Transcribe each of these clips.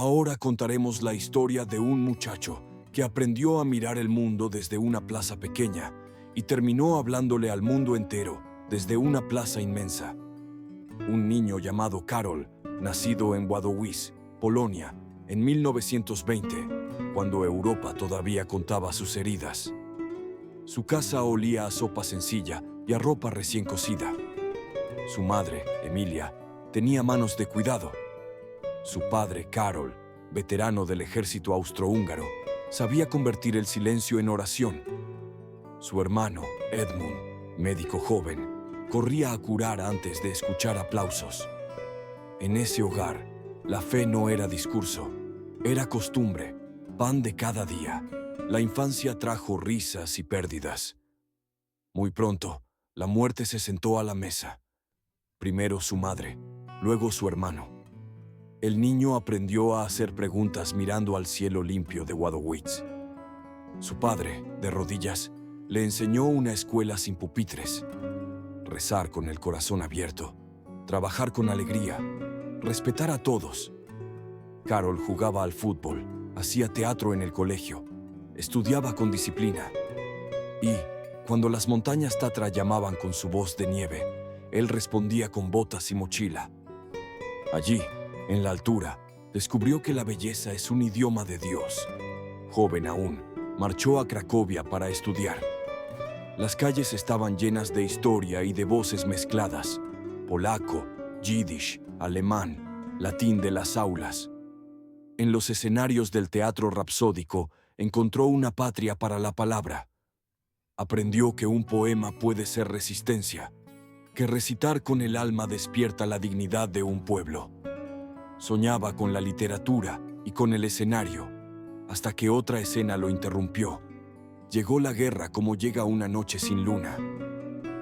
Ahora contaremos la historia de un muchacho que aprendió a mirar el mundo desde una plaza pequeña y terminó hablándole al mundo entero desde una plaza inmensa. Un niño llamado Karol, nacido en Wadowice, Polonia, en 1920, cuando Europa todavía contaba sus heridas. Su casa olía a sopa sencilla y a ropa recién cocida. Su madre, Emilia, tenía manos de cuidado. Su padre, Karol, veterano del ejército austrohúngaro, sabía convertir el silencio en oración. Su hermano, Edmund, médico joven, corría a curar antes de escuchar aplausos. En ese hogar, la fe no era discurso, era costumbre, pan de cada día. La infancia trajo risas y pérdidas. Muy pronto, la muerte se sentó a la mesa. Primero su madre, luego su hermano. El niño aprendió a hacer preguntas mirando al cielo limpio de Wadowice. Su padre, de rodillas, le enseñó una escuela sin pupitres. Rezar con el corazón abierto, trabajar con alegría, respetar a todos. Karol jugaba al fútbol, hacía teatro en el colegio, estudiaba con disciplina. Y, cuando las montañas Tatra llamaban con su voz de nieve, él respondía con botas y mochila. Allí, en la altura, descubrió que la belleza es un idioma de Dios. Joven aún, marchó a Cracovia para estudiar. Las calles estaban llenas de historia y de voces mezcladas: polaco, yiddish, alemán, latín de las aulas. En los escenarios del teatro rapsódico encontró una patria para la palabra. Aprendió que un poema puede ser resistencia, que recitar con el alma despierta la dignidad de un pueblo. Soñaba con la literatura y con el escenario, hasta que otra escena lo interrumpió. Llegó la guerra como llega una noche sin luna.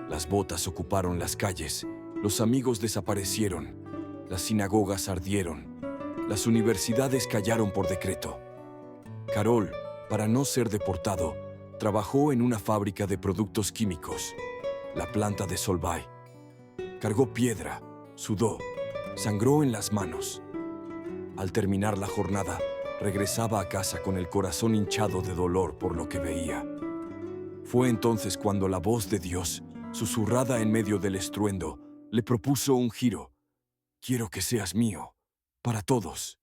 Las botas ocuparon las calles, los amigos desaparecieron, las sinagogas ardieron, las universidades callaron por decreto. Karol, para no ser deportado, trabajó en una fábrica de productos químicos, la planta de Solvay. Cargó piedra, sudó, sangró en las manos. Al terminar la jornada, regresaba a casa con el corazón hinchado de dolor por lo que veía. Fue entonces cuando la voz de Dios, susurrada en medio del estruendo, le propuso un giro. Quiero que seas mío, para todos.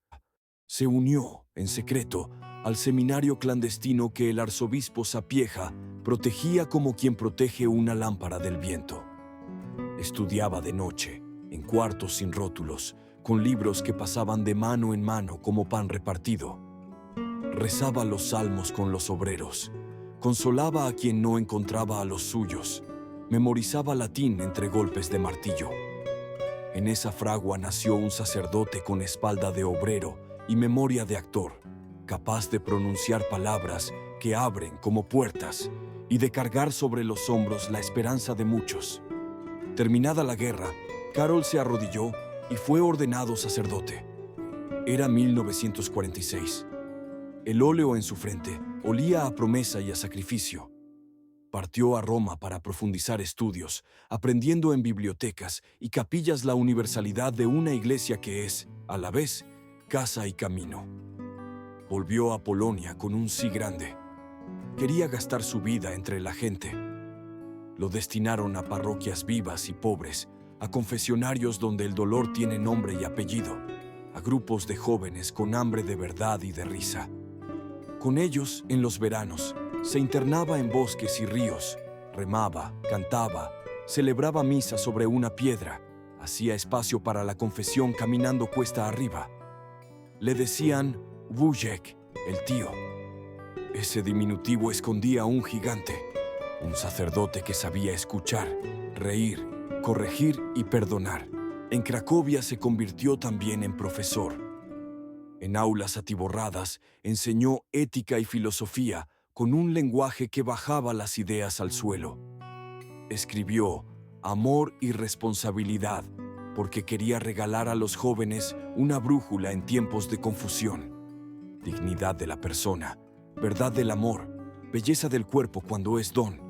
Se unió, en secreto, al seminario clandestino que el arzobispo Sapieha protegía como quien protege una lámpara del viento. Estudiaba de noche, en cuartos sin rótulos, con libros que pasaban de mano en mano como pan repartido. Rezaba los salmos con los obreros, consolaba a quien no encontraba a los suyos, memorizaba latín entre golpes de martillo. En esa fragua nació un sacerdote con espalda de obrero y memoria de actor, capaz de pronunciar palabras que abren como puertas y de cargar sobre los hombros la esperanza de muchos. Terminada la guerra, Karol se arrodilló y fue ordenado sacerdote. Era 1946. El óleo en su frente olía a promesa y a sacrificio. Partió a Roma para profundizar estudios, aprendiendo en bibliotecas y capillas la universalidad de una iglesia que es, a la vez, casa y camino. Volvió a Polonia con un sí grande. Quería gastar su vida entre la gente. Lo destinaron a parroquias vivas y pobres, a confesionarios donde el dolor tiene nombre y apellido, a grupos de jóvenes con hambre de verdad y de risa. Con ellos, en los veranos, se internaba en bosques y ríos, remaba, cantaba, celebraba misa sobre una piedra, hacía espacio para la confesión caminando cuesta arriba. Le decían Wujek, el tío. Ese diminutivo escondía a un gigante, un sacerdote que sabía escuchar, reír, corregir y perdonar. En Cracovia se convirtió también en profesor. En aulas atiborradas enseñó ética y filosofía con un lenguaje que bajaba las ideas al suelo. Escribió Amor y responsabilidad porque quería regalar a los jóvenes una brújula en tiempos de confusión. Dignidad de la persona, verdad del amor, belleza del cuerpo cuando es don.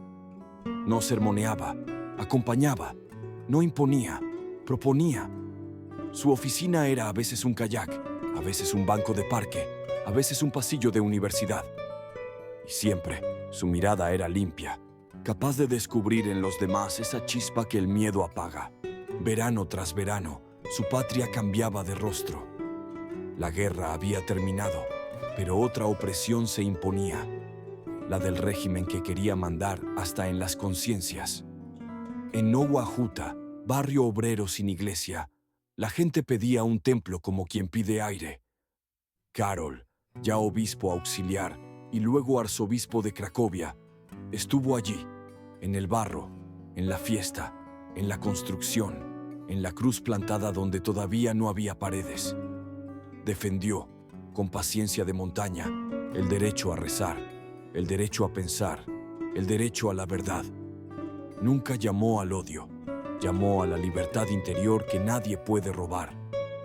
No sermoneaba, acompañaba, no imponía, proponía. Su oficina era a veces un kayak, a veces un banco de parque, a veces un pasillo de universidad. Y siempre su mirada era limpia, capaz de descubrir en los demás esa chispa que el miedo apaga. Verano tras verano, su patria cambiaba de rostro. La guerra había terminado, pero otra opresión se imponía, la del régimen que quería mandar hasta en las conciencias. En Nowajuta, barrio obrero sin iglesia, la gente pedía un templo como quien pide aire. Karol, ya obispo auxiliar y luego arzobispo de Cracovia, estuvo allí, en el barro, en la fiesta, en la construcción, en la cruz plantada donde todavía no había paredes. Defendió, con paciencia de montaña, el derecho a rezar, el derecho a pensar, el derecho a la verdad. Nunca llamó al odio, llamó a la libertad interior que nadie puede robar.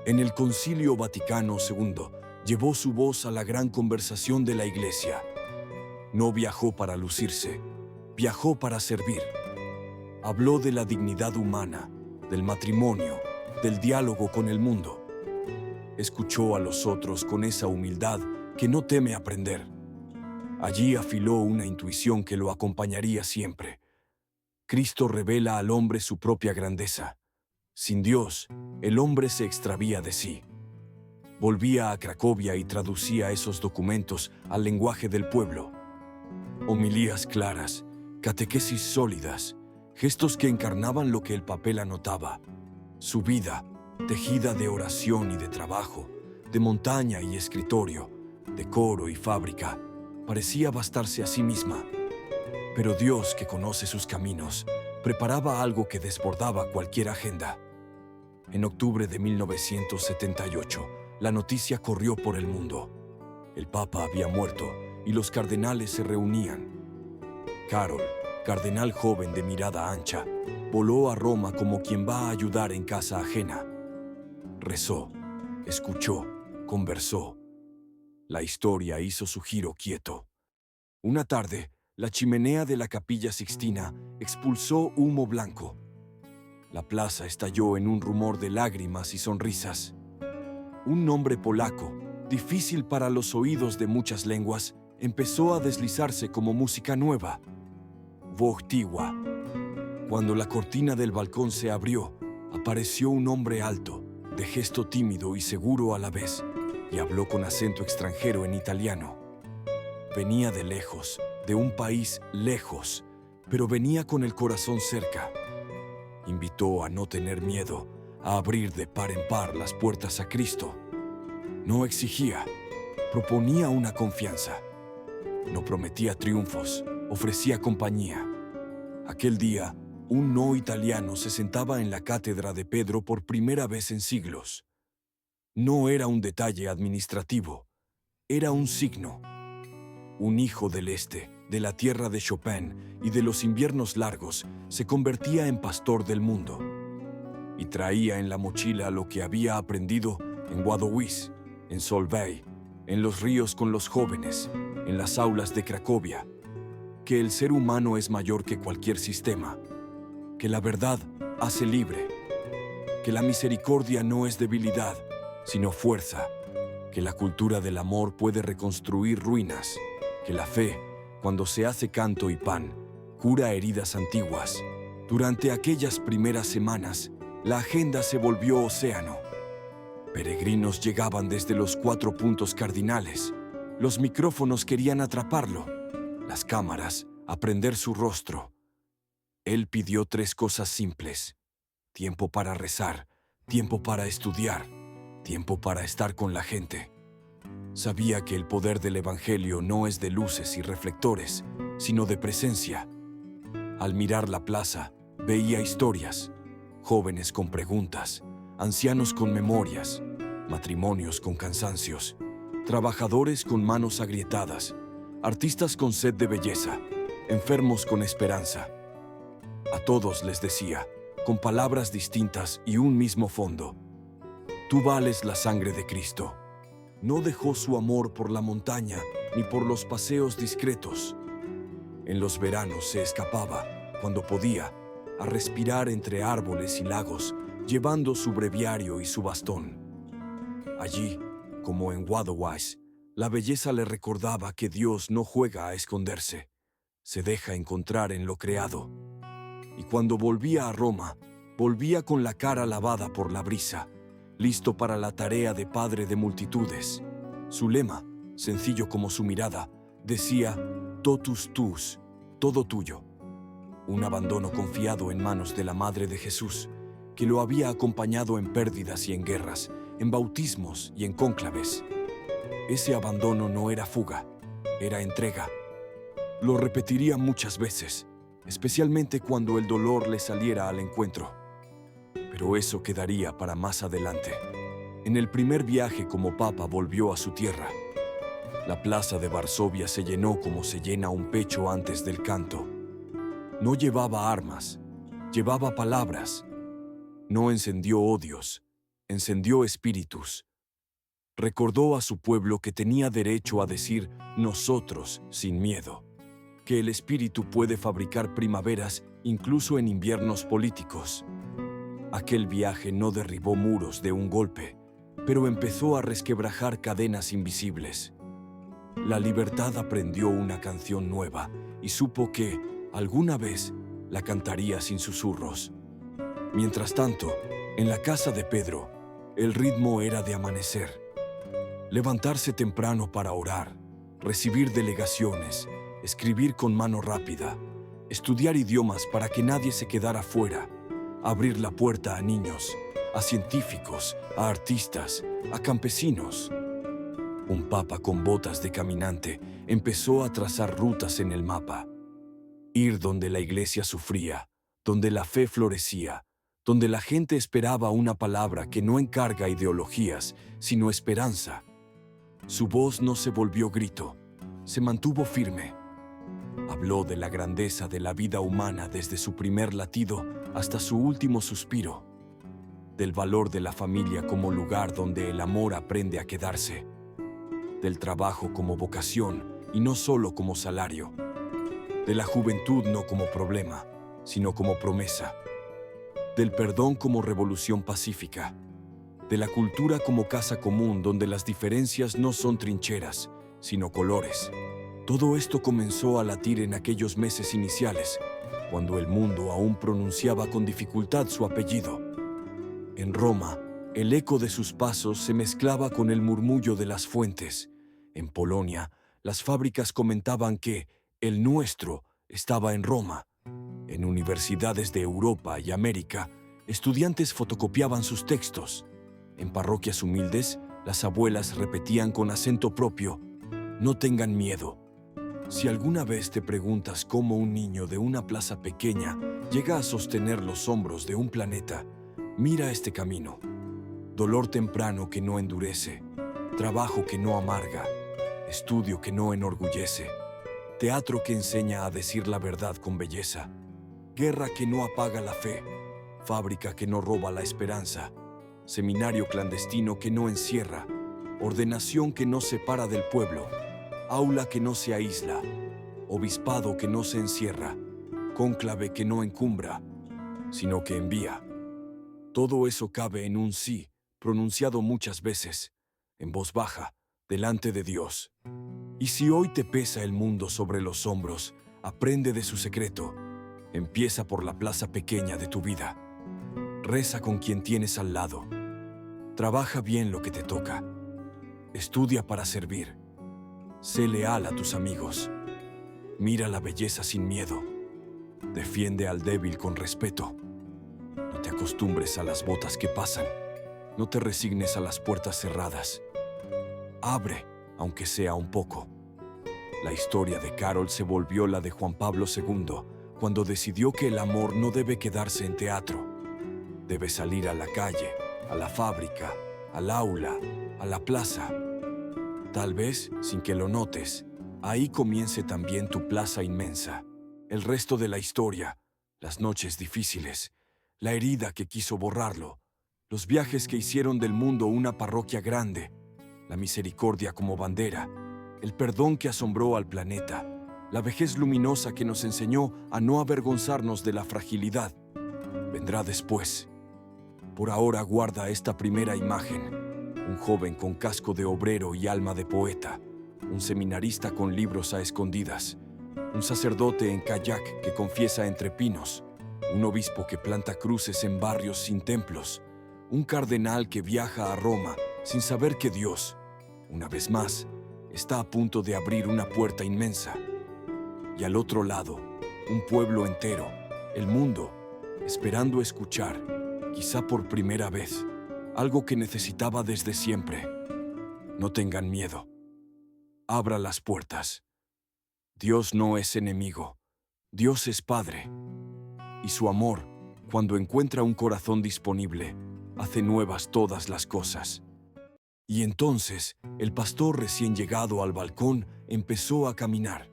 En el Concilio Vaticano II llevó su voz a la gran conversación de la Iglesia. No viajó para lucirse, viajó para servir. Habló de la dignidad humana, del matrimonio, del diálogo con el mundo. Escuchó a los otros con esa humildad que no teme aprender. Allí afiló una intuición que lo acompañaría siempre. Cristo revela al hombre su propia grandeza. Sin Dios, el hombre se extravía de sí. Volvía a Cracovia y traducía esos documentos al lenguaje del pueblo. Homilías claras, catequesis sólidas, gestos que encarnaban lo que el papel anotaba. Su vida, tejida de oración y de trabajo, de montaña y escritorio, de coro y fábrica, parecía bastarse a sí misma. Pero Dios, que conoce sus caminos, preparaba algo que desbordaba cualquier agenda. En octubre de 1978, la noticia corrió por el mundo. El Papa había muerto y los cardenales se reunían. Karol, cardenal joven de mirada ancha, voló a Roma como quien va a ayudar en casa ajena. Rezó, escuchó, conversó. La historia hizo su giro quieto. Una tarde, la chimenea de la Capilla Sixtina expulsó humo blanco. La plaza estalló en un rumor de lágrimas y sonrisas. Un nombre polaco, difícil para los oídos de muchas lenguas, empezó a deslizarse como música nueva. Wojtyła. Cuando la cortina del balcón se abrió, apareció un hombre alto, de gesto tímido y seguro a la vez, y habló con acento extranjero en italiano. Venía de lejos, de un país lejos, pero venía con el corazón cerca. Invitó a no tener miedo, a abrir de par en par las puertas a Cristo. No exigía, proponía una confianza. No prometía triunfos, ofrecía compañía. Aquel día, un no italiano se sentaba en la cátedra de Pedro por primera vez en siglos. No era un detalle administrativo, era un signo. Un hijo del este, de la tierra de Chopin y de los inviernos largos, se convertía en pastor del mundo. Y traía en la mochila lo que había aprendido en Wadowice, en Solvay, en los ríos con los jóvenes, en las aulas de Cracovia, que el ser humano es mayor que cualquier sistema, que la verdad hace libre, que la misericordia no es debilidad, sino fuerza, que la cultura del amor puede reconstruir ruinas, que la fe, cuando se hace canto y pan, cura heridas antiguas. Durante aquellas primeras semanas, la agenda se volvió océano. Peregrinos llegaban desde los 4 puntos cardinales. Los micrófonos querían atraparlo, las cámaras, aprender su rostro. Él pidió 3 cosas simples: tiempo para rezar, tiempo para estudiar, tiempo para estar con la gente. Sabía que el poder del Evangelio no es de luces y reflectores, sino de presencia. Al mirar la plaza, veía historias, jóvenes con preguntas, ancianos con memorias, matrimonios con cansancios, trabajadores con manos agrietadas, artistas con sed de belleza, enfermos con esperanza. A todos les decía, con palabras distintas y un mismo fondo: tú vales la sangre de Cristo. No dejó su amor por la montaña ni por los paseos discretos. En los veranos se escapaba, cuando podía, a respirar entre árboles y lagos, llevando su breviario y su bastón. Allí, como en Waterwise, la belleza le recordaba que Dios no juega a esconderse, se deja encontrar en lo creado. Y cuando volvía a Roma, volvía con la cara lavada por la brisa, listo para la tarea de padre de multitudes. Su lema, sencillo como su mirada, decía totus tuus, todo tuyo. Un abandono confiado en manos de la Madre de Jesús, que lo había acompañado en pérdidas y en guerras, en bautismos y en cónclaves. Ese abandono no era fuga, era entrega. Lo repetiría muchas veces, especialmente cuando el dolor le saliera al encuentro. Pero eso quedaría para más adelante. En el primer viaje como papa volvió a su tierra. La plaza de Varsovia se llenó como se llena un pecho antes del canto. No llevaba armas, llevaba palabras. No encendió odios, encendió espíritus. Recordó a su pueblo que tenía derecho a decir nosotros sin miedo, que el espíritu puede fabricar primaveras incluso en inviernos políticos. Aquel viaje no derribó muros de un golpe, pero empezó a resquebrajar cadenas invisibles. La libertad aprendió una canción nueva y supo que, alguna vez, la cantaría sin susurros. Mientras tanto, en la casa de Pedro, el ritmo era de amanecer. Levantarse temprano para orar, recibir delegaciones, escribir con mano rápida, estudiar idiomas para que nadie se quedara fuera, abrir la puerta a niños, a científicos, a artistas, a campesinos. Un papa con botas de caminante empezó a trazar rutas en el mapa. Ir donde la iglesia sufría, donde la fe florecía, donde la gente esperaba una palabra que no encarga ideologías, sino esperanza. Su voz no se volvió grito, se mantuvo firme. Habló de la grandeza de la vida humana desde su primer latido hasta su último suspiro, del valor de la familia como lugar donde el amor aprende a quedarse, del trabajo como vocación y no solo como salario, de la juventud no como problema, sino como promesa, del perdón como revolución pacífica, de la cultura como casa común donde las diferencias no son trincheras, sino colores. Todo esto comenzó a latir en aquellos meses iniciales, cuando el mundo aún pronunciaba con dificultad su apellido. En Roma, el eco de sus pasos se mezclaba con el murmullo de las fuentes. En Polonia, las fábricas comentaban que el nuestro estaba en Roma. En universidades de Europa y América, estudiantes fotocopiaban sus textos. En parroquias humildes, las abuelas repetían con acento propio: no tengan miedo. Si alguna vez te preguntas cómo un niño de una plaza pequeña llega a sostener los hombros de un planeta, mira este camino. Dolor temprano que no endurece, trabajo que no amarga, estudio que no enorgullece, teatro que enseña a decir la verdad con belleza, guerra que no apaga la fe, fábrica que no roba la esperanza, seminario clandestino que no encierra, ordenación que no separa del pueblo, aula que no se aísla, obispado que no se encierra, cónclave que no encumbra, sino que envía. Todo eso cabe en un sí, pronunciado muchas veces, en voz baja, delante de Dios. Y si hoy te pesa el mundo sobre los hombros, aprende de su secreto. Empieza por la plaza pequeña de tu vida. Reza con quien tienes al lado. Trabaja bien lo que te toca. Estudia para servir. Sé leal a tus amigos. Mira la belleza sin miedo. Defiende al débil con respeto. No te acostumbres a las botas que pasan. No te resignes a las puertas cerradas. Abre, aunque sea un poco. La historia de Carol se volvió la de Juan Pablo II, cuando decidió que el amor no debe quedarse en teatro. Debe salir a la calle, a la fábrica, al aula, a la plaza. Tal vez, sin que lo notes, ahí comience también tu plaza inmensa. El resto de la historia, las noches difíciles, la herida que quiso borrarlo, los viajes que hicieron del mundo una parroquia grande, la misericordia como bandera, el perdón que asombró al planeta, la vejez luminosa que nos enseñó a no avergonzarnos de la fragilidad. Vendrá después. Por ahora guarda esta primera imagen, un joven con casco de obrero y alma de poeta, un seminarista con libros a escondidas, un sacerdote en kayak que confiesa entre pinos, un obispo que planta cruces en barrios sin templos, un cardenal que viaja a Roma sin saber que Dios, una vez más, está a punto de abrir una puerta inmensa. Y al otro lado, un pueblo entero, el mundo, esperando escuchar, quizá por primera vez, algo que necesitaba desde siempre. No tengan miedo. Abra las puertas. Dios no es enemigo. Dios es Padre. Y su amor, cuando encuentra un corazón disponible, hace nuevas todas las cosas. Y entonces, el pastor recién llegado al balcón empezó a caminar.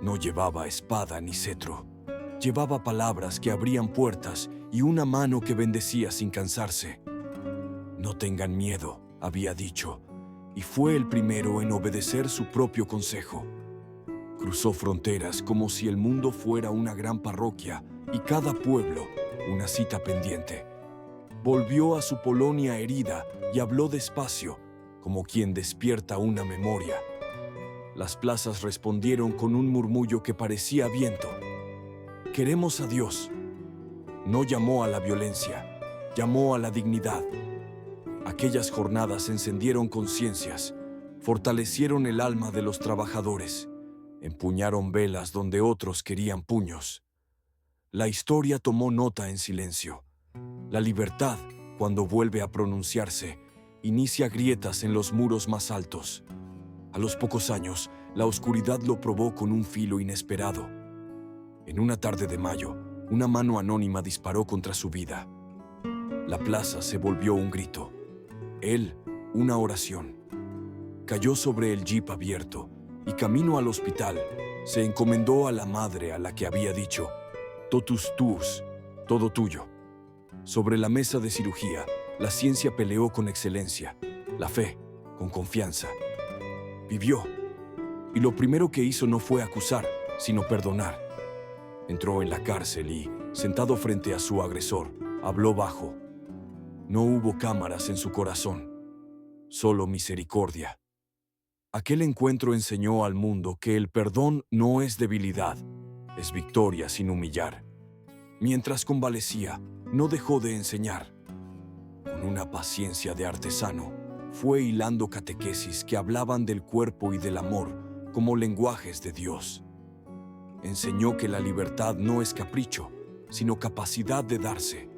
No llevaba espada ni cetro. Llevaba palabras que abrían puertas y una mano que bendecía sin cansarse. No tengan miedo, había dicho, y fue el primero en obedecer su propio consejo. Cruzó fronteras como si el mundo fuera una gran parroquia y cada pueblo una cita pendiente. Volvió a su Polonia herida y habló despacio, como quien despierta una memoria. Las plazas respondieron con un murmullo que parecía viento. Queremos a Dios. No llamó a la violencia, llamó a la dignidad. Aquellas jornadas encendieron conciencias, fortalecieron el alma de los trabajadores, empuñaron velas donde otros querían puños. La historia tomó nota en silencio. La libertad, cuando vuelve a pronunciarse, inicia grietas en los muros más altos. A los pocos años, la oscuridad lo probó con un filo inesperado. En una tarde de mayo, una mano anónima disparó contra su vida. La plaza se volvió un grito. Él, una oración. Cayó sobre el jeep abierto y camino al hospital, se encomendó a la madre a la que había dicho, totus tuus, todo tuyo. Sobre la mesa de cirugía, la ciencia peleó con excelencia, la fe, con confianza. Vivió, y lo primero que hizo no fue acusar, sino perdonar. Entró en la cárcel y, sentado frente a su agresor, habló bajo. No hubo cámaras en su corazón, solo misericordia. Aquel encuentro enseñó al mundo que el perdón no es debilidad, es victoria sin humillar. Mientras convalecía, no dejó de enseñar. Con una paciencia de artesano, fue hilando catequesis que hablaban del cuerpo y del amor como lenguajes de Dios. Enseñó que la libertad no es capricho, sino capacidad de darse,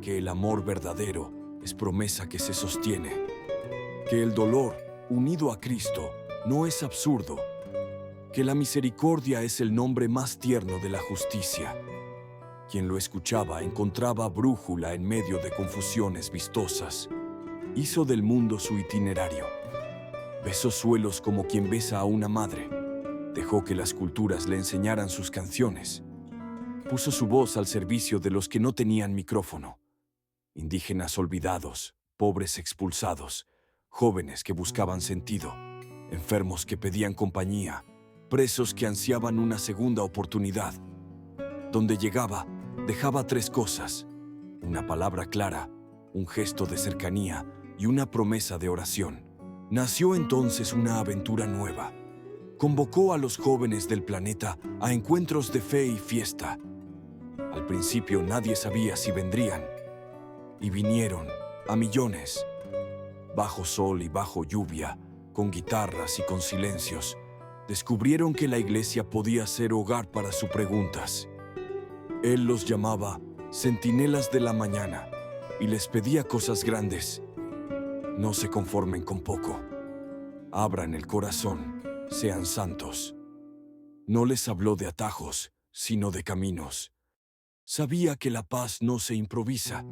que el amor verdadero es promesa que se sostiene, que el dolor, unido a Cristo, no es absurdo, que la misericordia es el nombre más tierno de la justicia. Quien lo escuchaba encontraba brújula en medio de confusiones vistosas. Hizo del mundo su itinerario. Besó suelos como quien besa a una madre. Dejó que las culturas le enseñaran sus canciones. Puso su voz al servicio de los que no tenían micrófono. Indígenas olvidados, pobres expulsados, jóvenes que buscaban sentido, enfermos que pedían compañía, presos que ansiaban una segunda oportunidad. Donde llegaba, dejaba tres cosas: una palabra clara, un gesto de cercanía y una promesa de oración. Nació entonces una aventura nueva. Convocó a los jóvenes del planeta a encuentros de fe y fiesta. Al principio nadie sabía si vendrían. Y vinieron, a millones. Bajo sol y bajo lluvia, con guitarras y con silencios, descubrieron que la iglesia podía ser hogar para sus preguntas. Él los llamaba centinelas de la mañana y les pedía cosas grandes. No se conformen con poco. Abran el corazón, sean santos. No les habló de atajos, sino de caminos. Sabía que la paz no se improvisa.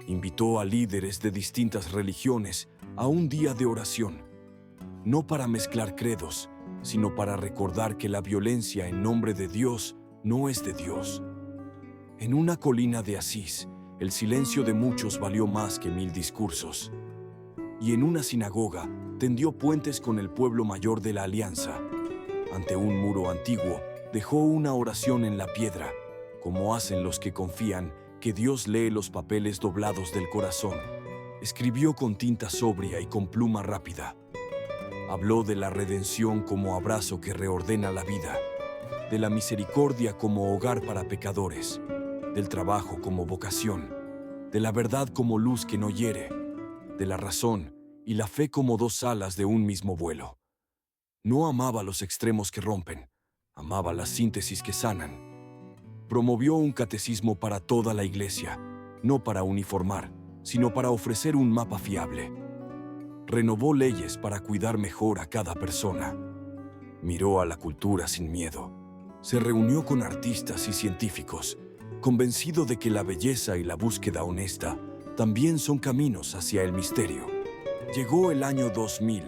Invitó a líderes de distintas religiones a un día de oración, no para mezclar credos, sino para recordar que la violencia en nombre de Dios no es de Dios. En una colina de Asís, el silencio de muchos valió más que 1000 discursos. Y en una sinagoga tendió puentes con el pueblo mayor de la alianza. Ante un muro antiguo, dejó una oración en la piedra, como hacen los que confían que Dios lee los papeles doblados del corazón. Escribió con tinta sobria y con pluma rápida. Habló de la redención como abrazo que reordena la vida, de la misericordia como hogar para pecadores, del trabajo como vocación, de la verdad como luz que no hiere, de la razón y la fe como dos alas de un mismo vuelo. No amaba los extremos que rompen, amaba las síntesis que sanan. Promovió un catecismo para toda la Iglesia, no para uniformar, sino para ofrecer un mapa fiable. Renovó leyes para cuidar mejor a cada persona. Miró a la cultura sin miedo. Se reunió con artistas y científicos, convencido de que la belleza y la búsqueda honesta también son caminos hacia el misterio. Llegó el año 2000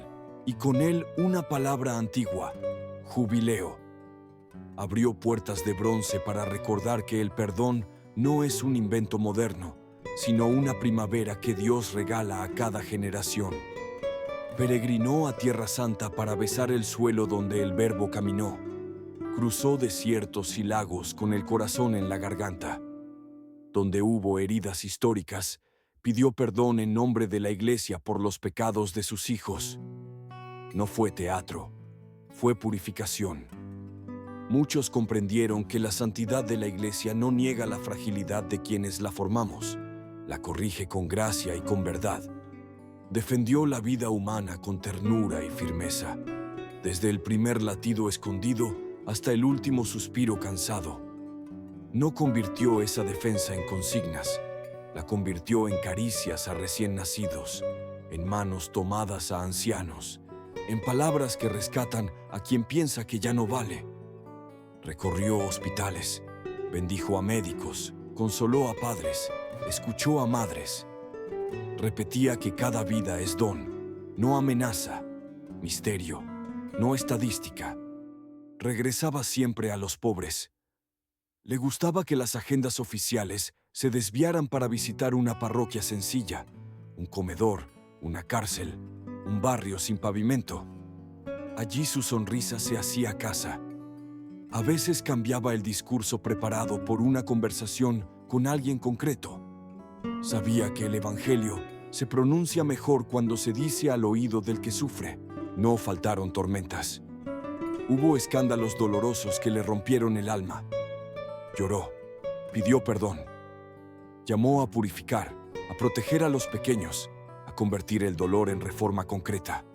y con él una palabra antigua: jubileo. Abrió puertas de bronce para recordar que el perdón no es un invento moderno, sino una primavera que Dios regala a cada generación. Peregrinó a Tierra Santa para besar el suelo donde el Verbo caminó. Cruzó desiertos y lagos con el corazón en la garganta. Donde hubo heridas históricas, pidió perdón en nombre de la Iglesia por los pecados de sus hijos. No fue teatro, fue purificación. Muchos comprendieron que la santidad de la Iglesia no niega la fragilidad de quienes la formamos, la corrige con gracia y con verdad. Defendió la vida humana con ternura y firmeza, desde el primer latido escondido hasta el último suspiro cansado. No convirtió esa defensa en consignas, la convirtió en caricias a recién nacidos, en manos tomadas a ancianos, en palabras que rescatan a quien piensa que ya no vale. Recorrió hospitales, bendijo a médicos, consoló a padres, escuchó a madres. Repetía que cada vida es don, no amenaza, misterio, no estadística. Regresaba siempre a los pobres. Le gustaba que las agendas oficiales se desviaran para visitar una parroquia sencilla, un comedor, una cárcel, un barrio sin pavimento. Allí su sonrisa se hacía casa. A veces cambiaba el discurso preparado por una conversación con alguien concreto. Sabía que el Evangelio se pronuncia mejor cuando se dice al oído del que sufre. No faltaron tormentas. Hubo escándalos dolorosos que le rompieron el alma. Lloró, pidió perdón. Llamó a purificar, a proteger a los pequeños, a convertir el dolor en reforma concreta.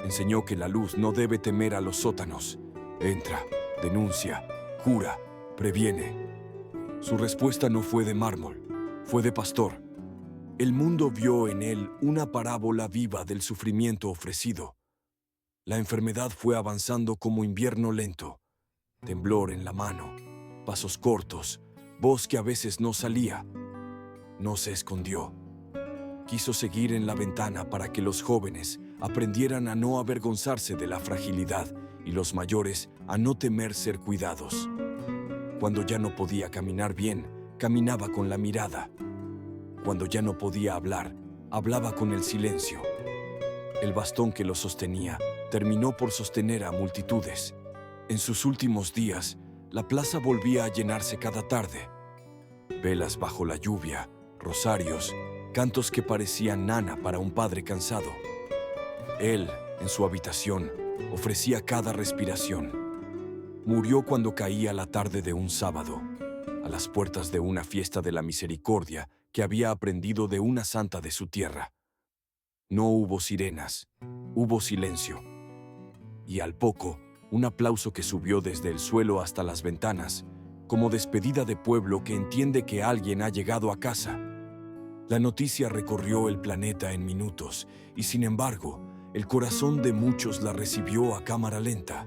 Enseñó que la luz no debe temer a los sótanos. Entra, denuncia, cura, previene. Su respuesta no fue de mármol, fue de pastor. El mundo vio en él una parábola viva del sufrimiento ofrecido. La enfermedad fue avanzando como invierno lento. Temblor en la mano, pasos cortos, voz que a veces no salía. No se escondió. Quiso seguir en la ventana para que los jóvenes aprendieran a no avergonzarse de la fragilidad y los mayores a no temer ser cuidados. Cuando ya no podía caminar bien, caminaba con la mirada. Cuando ya no podía hablar, hablaba con el silencio. El bastón que lo sostenía terminó por sostener a multitudes. En sus últimos días, la plaza volvía a llenarse cada tarde. Velas bajo la lluvia, rosarios, cantos que parecían nana para un padre cansado. Él, en su habitación, ofrecía cada respiración. Murió cuando caía la tarde de un sábado, a las puertas de una fiesta de la misericordia que había aprendido de una santa de su tierra. No hubo sirenas, hubo silencio. Y al poco, un aplauso que subió desde el suelo hasta las ventanas, como despedida de pueblo que entiende que alguien ha llegado a casa. La noticia recorrió el planeta en minutos y, sin embargo, el corazón de muchos la recibió a cámara lenta.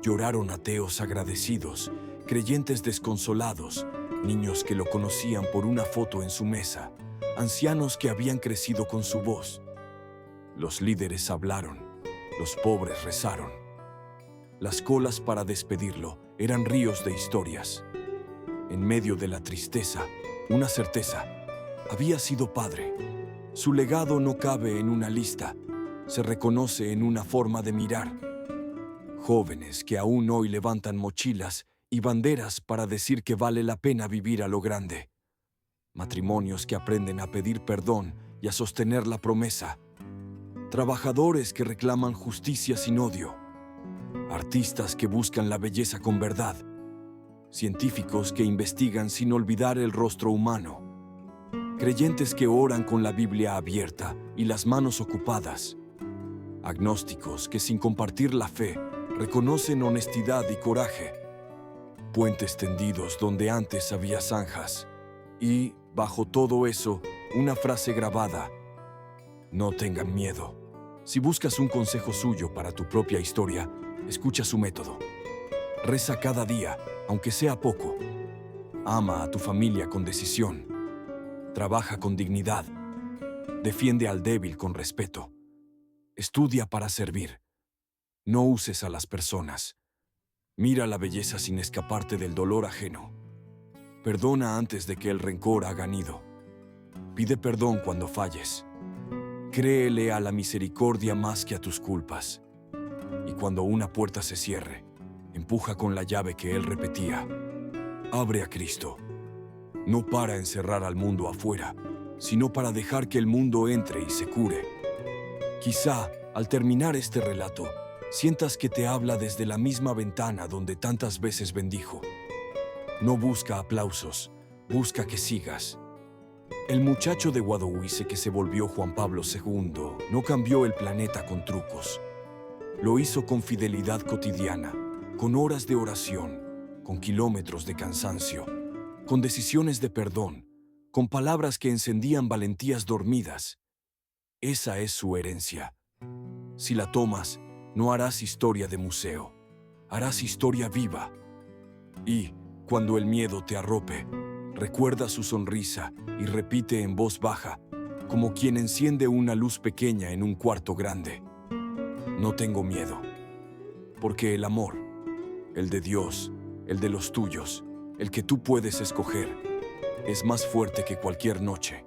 Lloraron ateos agradecidos, creyentes desconsolados, niños que lo conocían por una foto en su mesa, ancianos que habían crecido con su voz. Los líderes hablaron, los pobres rezaron. Las colas para despedirlo eran ríos de historias. En medio de la tristeza, una certeza: había sido padre. Su legado no cabe en una lista, se reconoce en una forma de mirar. Jóvenes que aún hoy levantan mochilas y banderas para decir que vale la pena vivir a lo grande. Matrimonios que aprenden a pedir perdón y a sostener la promesa. Trabajadores que reclaman justicia sin odio. Artistas que buscan la belleza con verdad. Científicos que investigan sin olvidar el rostro humano. Creyentes que oran con la Biblia abierta y las manos ocupadas. Agnósticos que sin compartir la fe reconocen honestidad y coraje. Puentes tendidos donde antes había zanjas. Y, bajo todo eso, una frase grabada: no tengan miedo. Si buscas un consejo suyo para tu propia historia, escucha su método. Reza cada día, aunque sea poco. Ama a tu familia con decisión. Trabaja con dignidad. Defiende al débil con respeto. Estudia para servir. No uses a las personas. Mira la belleza sin escaparte del dolor ajeno. Perdona antes de que el rencor haga nido. Pide perdón cuando falles. Créele a la misericordia más que a tus culpas. Y cuando una puerta se cierre, empuja con la llave que él repetía. Abre a Cristo. No para encerrar al mundo afuera, sino para dejar que el mundo entre y se cure. Quizá, al terminar este relato, sientas que te habla desde la misma ventana donde tantas veces bendijo. No busca aplausos, busca que sigas. El muchacho de Wadowice que se volvió Juan Pablo II no cambió el planeta con trucos. Lo hizo con fidelidad cotidiana, con horas de oración, con kilómetros de cansancio, con decisiones de perdón, con palabras que encendían valentías dormidas. Esa es su herencia. Si la tomas, no harás historia de museo, harás historia viva. Y, cuando el miedo te arrope, recuerda su sonrisa y repite en voz baja, como quien enciende una luz pequeña en un cuarto grande: no tengo miedo, porque el amor, el de Dios, el de los tuyos, el que tú puedes escoger, es más fuerte que cualquier noche.